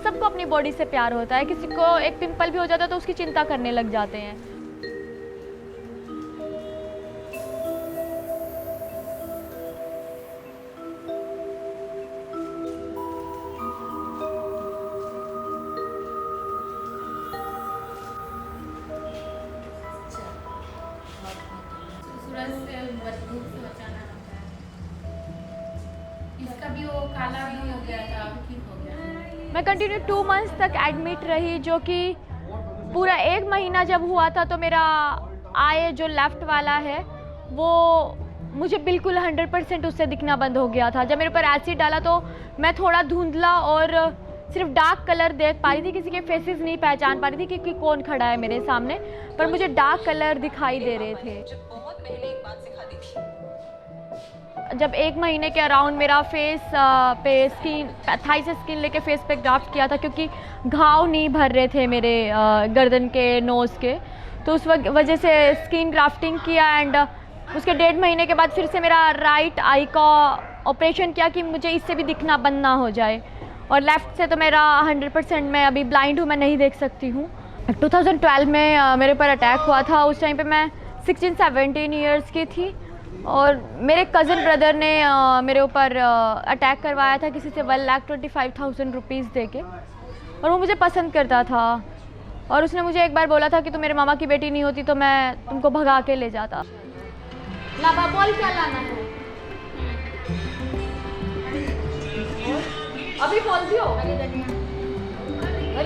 सबको अपनी बॉडी से प्यार होता है। किसी को एक पिंपल भी हो जाता है तो उसकी चिंता करने लग जाते हैं। इसका भी वो काला भी हो गया था, अब ठीक हो गया। मैं कंटिन्यू 2 मंथ्स तक एडमिट रही, जो कि पूरा 1 महीना जब हुआ था तो मेरा आई जो लेफ़्ट वाला है वो मुझे बिल्कुल 100% उससे दिखना बंद हो गया था। जब मेरे ऊपर एसिड डाला तो मैं थोड़ा धुंधला और सिर्फ डार्क कलर देख पा रही थी, किसी के फेसेस नहीं पहचान पा रही थी कि कौन खड़ा है मेरे सामने, पर मुझे डार्क कलर दिखाई दे रहे थे। बहुत पहले एक बात सिखा दी थी। जब 1 महीने के अराउंड मेरा फेस पे स्किन थाई से स्किन लेके फेस पे ग्राफ्ट किया था, क्योंकि घाव नहीं भर रहे थे मेरे गर्दन के, नोज़ के, तो उस वजह से स्किन ग्राफ्टिंग किया। एंड उसके 1.5 महीने के बाद फिर से मेरा राइट आई का ऑपरेशन किया कि मुझे इससे भी दिखना बंद ना हो जाए। और लेफ़्ट से तो मेरा 100% मैं अभी ब्लाइंड हूँ, मैं नहीं देख सकती हूँ। 2012 में मेरे ऊपर अटैक हुआ था। उस टाइम पे मैं 16-17 ईयर्स की थी और मेरे कज़न ब्रदर ने मेरे ऊपर अटैक करवाया था किसी से 1,25,000 रुपीज़ दे के, और वो मुझे पसंद करता था। और उसने मुझे एक बार बोला था कि तुम मेरे मामा की बेटी नहीं होती तो मैं तुमको भगा के ले जाता। लाबा बॉल क्या लाना है? अभी बोल दियो। हरी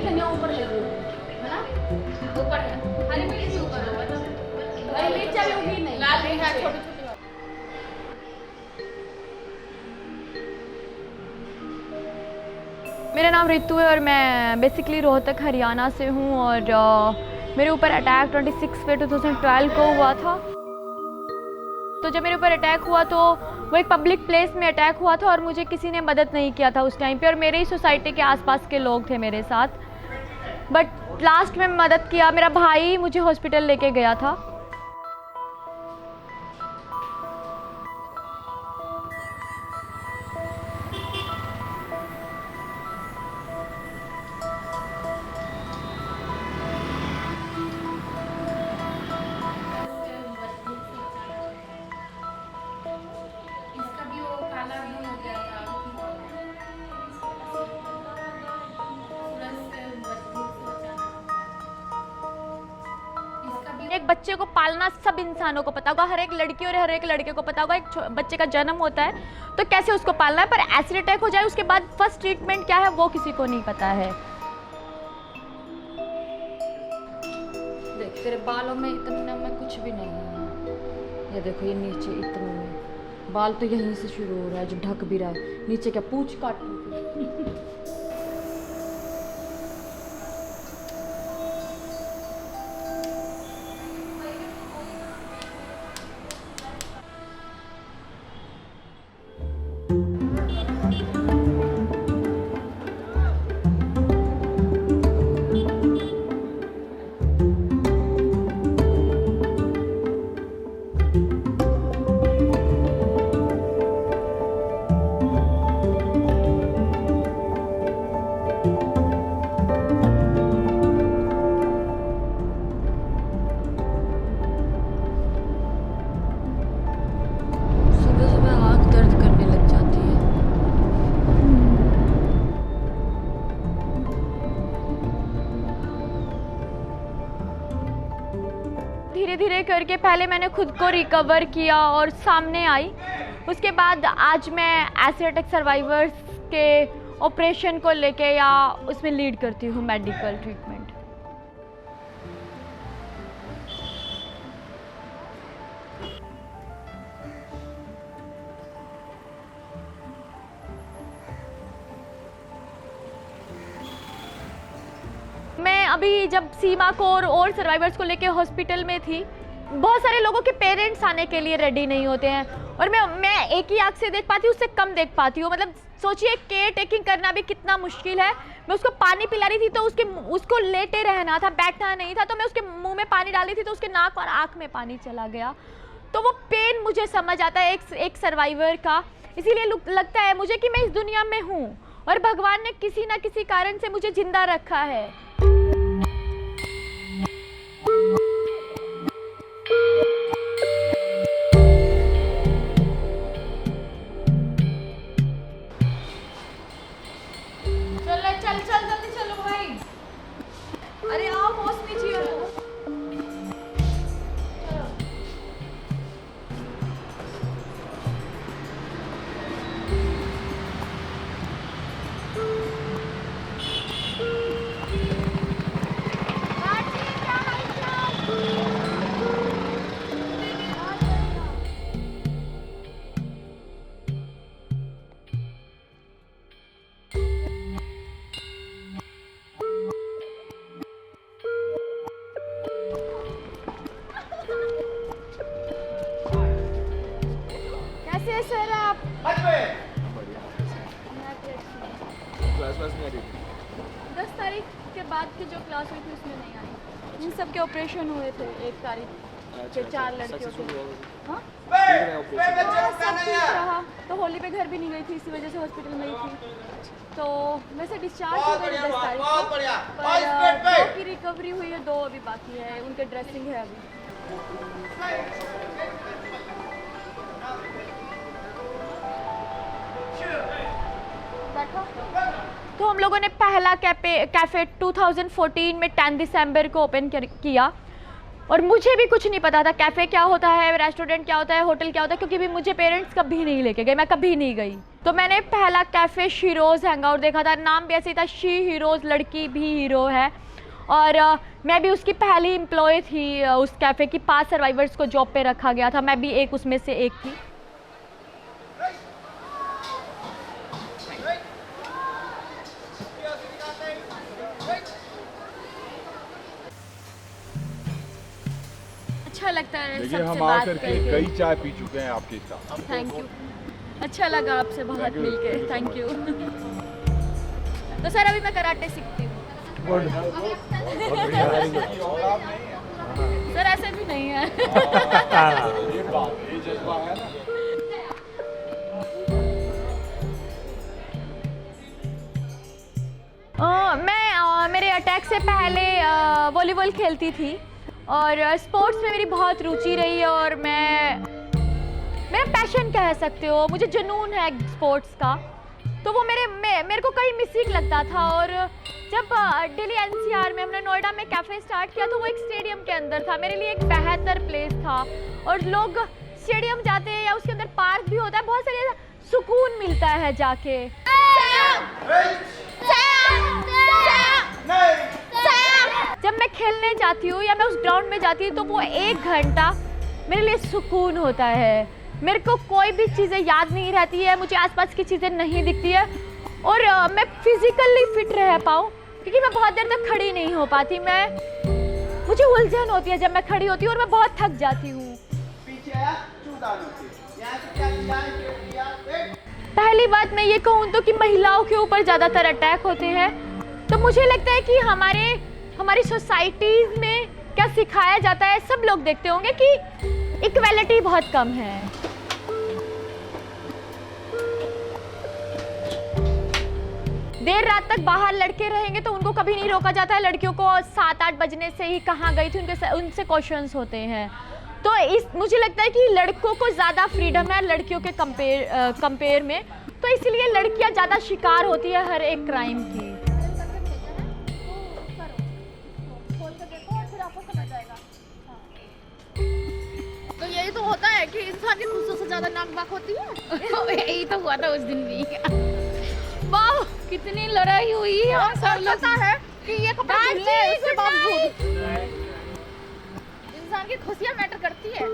धनिया ऊपर ले दो, है ना? ऊपर है, हरी मिर्च से ऊपर होगा तो हरी मिर्च अभी उगी नहीं, लाल है छोटी छोटी। मेरा नाम रितु है और मैं बेसिकली रोहतक हरियाणा से हूँ। और मेरे ऊपर अटैक 26 पे 2012 को हुआ था। तो जब मेरे ऊपर अटैक हुआ तो वो एक पब्लिक प्लेस में अटैक हुआ था और मुझे किसी ने मदद नहीं किया था उस टाइम पे, और मेरे ही सोसाइटी के आसपास के लोग थे मेरे साथ। बट लास्ट में मदद किया, मेरा भाई मुझे हॉस्पिटल लेके गया था। इसका भी वो काला भी हो गया था, अब ठीक हो गया। सूरज से मजबूत से बचाना। इसका भी एक बच्चे को पालना सब इंसानों को पता होगा, हर एक लड़की और हर एक लड़के को पता होगा एक बच्चे का जन्म होता है तो कैसे उसको पालना है, पर एसिड अटैक हो जाए उसके बाद फर्स्ट ट्रीटमेंट क्या है वो किसी को नहीं पता है। देख तेरे बालों में इतना में कुछ भी नहीं है। ये देखो ये नीचे इतने में बाल तो यहीं से शुरू हो रहा है जो ढक भी रहा है। नीचे क्या पूंछ काटूं? सुबह सुबह आँख दर्द करने लग जाती है। धीरे धीरे करके पहले मैंने खुद को रिकवर किया और सामने आई। उसके बाद आज मैं एसिड अटैक सर्वाइवर्स के ऑपरेशन को लेके या उसमें लीड करती हूँ मेडिकल ट्रीटमेंट। मैं अभी जब सीमा को और सर्वाइवर्स को लेके हॉस्पिटल में थी, बहुत सारे लोगों के पेरेंट्स आने के लिए रेडी नहीं होते हैं और मैं एक ही आँख से देख पाती हूँ, उससे कम देख पाती हूँ। मतलब सोचिए केयर टेकिंग करना भी कितना मुश्किल है। मैं उसको पानी पिला रही थी तो उसको लेटे रहना था, बैठना नहीं था, तो मैं उसके मुंह में पानी डाली थी तो उसके नाक और आँख में पानी चला गया। तो वो पेन मुझे समझ आता है एक सर्वाइवर का। इसीलिए लगता है मुझे कि मैं इस दुनिया में हूँ और भगवान ने किसी ना किसी कारण से मुझे जिंदा रखा है। चल जल्दी चलो भाई। अरे आओ मौसमी जी हो। कैसे हैं सर आप? क्लास नहीं आ रही 10 तारीख के बाद की जो क्लास हुई थी उसमें नहीं आई। इन सब के ऑपरेशन हुए थे 1 तारीख के 4 लड़कियों के। हाँ सब ठीक रहा। तो होली पे घर भी नहीं गई थी, इसी वजह से हॉस्पिटल में ही थी। तो वैसे डिस्चार्ज हो गई 10 तारीख को, पर 2 की रिकवरी हुई है, 2 अभी बाकी है, उनके ड्रेसिंग है अभी। तो हम लोगों ने पहला कैफ़े 2014 में 10 दिसंबर को ओपन किया और मुझे भी कुछ नहीं पता था कैफ़े क्या होता है, रेस्टोरेंट क्या होता है, होटल क्या होता है, क्योंकि भी मुझे पेरेंट्स कभी नहीं लेके गए, मैं कभी नहीं गई। तो मैंने पहला कैफ़े शीरोज़ हैंगआउट देखा था, नाम भी ऐसे ही था, शी हीरोज़, लड़की भी हीरो है। और मैं भी उसकी पहली एम्प्लॉय थी उस कैफ़े की। 5 सर्वाइवर्स को जॉब पे रखा गया था, मैं भी एक उसमें से एक थी। अच्छा लगता है देखिए, सबसे हम बात आकर के करके। कई चाय पी चुके हैं आपके साथ। थैंक यू, अच्छा लगा आपसे बहुत मिलके, थैंक यू। तो सर अभी मैं कराटे सीखती हूँ। सर ऐसे भी नहीं है। ये जज्बा है ना। मेरे अटैक से पहले वॉलीबॉल खेलती थी और स्पोर्ट्स में मेरी बहुत रुचि रही है और मेरा पैशन कह सकते हो, मुझे जुनून है स्पोर्ट्स का। तो वो मेरे को कहीं मिसिंग लगता था। और जब दिल्ली एनसीआर में हमने नोएडा में कैफ़े स्टार्ट किया तो वो एक स्टेडियम के अंदर था, मेरे लिए एक बेहतर प्लेस था। और लोग स्टेडियम जाते हैं या उसके अंदर पार्क भी होता है, बहुत सारे सुकून मिलता है जाके। जब मैं खेलने जाती हूँ या मैं उस ग्राउंड में जाती हूँ तो वो 1 घंटा मेरे लिए सुकून होता है। मेरे को कोई भी चीज़ें याद नहीं रहती है, मुझे आसपास की चीज़ें नहीं दिखती है और मैं फिजिकली फिट रह पाऊँ, क्योंकि मैं बहुत देर तक खड़ी नहीं हो पाती। मुझे उलझन होती है जब मैं खड़ी होती हूँ और मैं बहुत थक जाती हूँ। पहली बात मैं ये कहूँ तो कि महिलाओं के ऊपर ज़्यादातर अटैक होते हैं। तो मुझे लगता है कि हमारी सोसाइटीज़ में क्या सिखाया जाता है, सब लोग देखते होंगे कि इक्वालिटी बहुत कम है। देर रात तक बाहर लड़के रहेंगे तो उनको कभी नहीं रोका जाता है। लड़कियों को 7-8 बजने से ही कहाँ गई थी उनसे क्वेश्चंस होते हैं। तो मुझे लगता है कि लड़कों को ज़्यादा फ्रीडम है लड़कियों के कंपेयर में, तो इसलिए लड़कियां ज़्यादा शिकार होती है हर एक क्राइम की। तो यही तो होता है कि इंसान की खुशियों से ज्यादा नाक बाक होती है। यही तो हुआ था उस दिन भी। वाह कितनी लड़ाई हुई है और सब लगता है कि ये कपड़ा धुलने उसके बावजूद इंसान की खुशियाँ मैटर करती है।